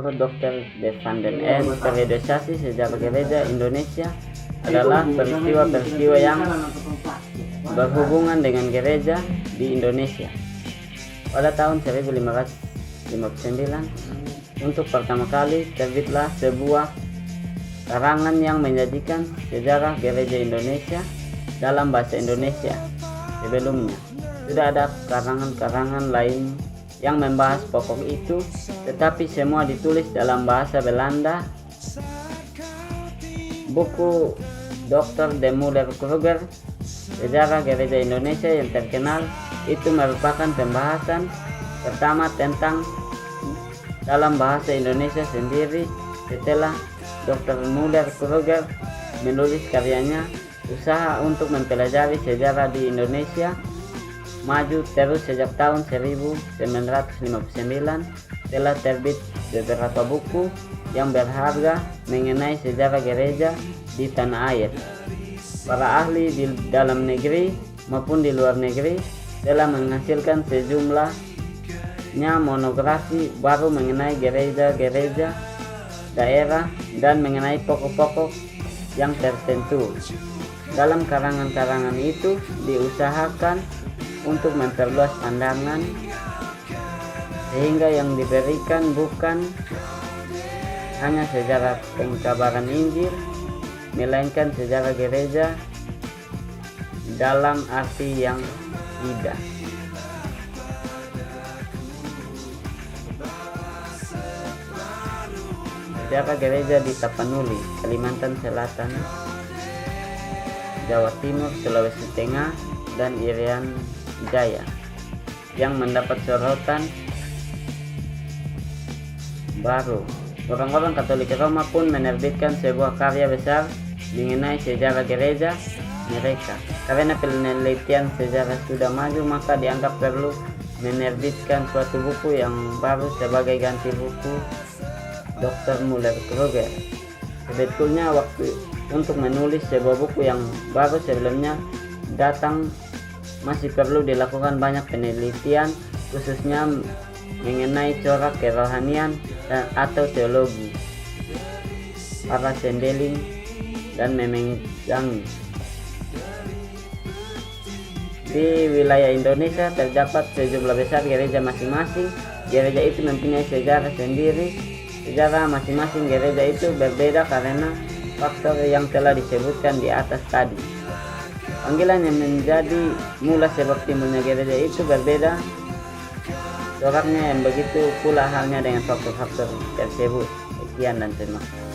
Menurut Dr. De Van den End, periodisasi sejarah gereja Indonesia adalah peristiwa-peristiwa yang berhubungan dengan gereja di Indonesia. Pada tahun 1559, untuk pertama kali terbitlah sebuah karangan yang menyajikan sejarah gereja Indonesia dalam bahasa Indonesia. Sebelumnya, sudah ada karangan-karangan lain yang membahas pokok itu, tetapi semua ditulis dalam bahasa Belanda. Buku Dr. de Muller-Kruger, Sejarah Gereja Indonesia yang terkenal, itu merupakan pembahasan pertama tentang dalam bahasa Indonesia sendiri setelah Dr. Muller-Kruger menulis karyanya. Usaha untuk mempelajari sejarah di Indonesia maju terus sejak tahun 1959. Telah terbit beberapa buku yang berharga mengenai sejarah gereja di tanah air. Para ahli di dalam negeri maupun di luar negeri telah menghasilkan sejumlahnya monografi baru mengenai gereja-gereja daerah dan mengenai pokok-pokok yang tertentu. Dalam karangan-karangan itu diusahakan untuk memperluas pandangan sehingga yang diberikan bukan hanya sejarah pengkabaran Injil, melainkan sejarah gereja dalam arti yang tidak. Sejarah gereja di Tapanuli, Kalimantan Selatan, Jawa Timur, Sulawesi Tengah, dan Irian Jaya yang mendapat sorotan baru. Orang-orang Katolik Roma pun menerbitkan sebuah karya besar mengenai sejarah gereja mereka. Karena penelitian sejarah sudah maju, maka dianggap perlu menerbitkan suatu buku yang baru sebagai ganti buku Dr. Muller-Kruger. Sebetulnya waktu untuk menulis sebuah buku yang baru sebelumnya datang masih perlu dilakukan banyak penelitian, khususnya mengenai corak kerohanian atau teologi para sendeling dan memegangi. Di wilayah Indonesia terdapat sejumlah besar gereja masing-masing. Gereja itu mempunyai sejarah sendiri. Sejarah masing-masing gereja itu berbeda karena faktor yang telah disebutkan di atas tadi. Panggilan yang menjadi mula sebab timbulnya gereja itu berbeda coraknya, yang begitu pula halnya dengan faktor-faktor tersebut. Sekian dan terima kasih.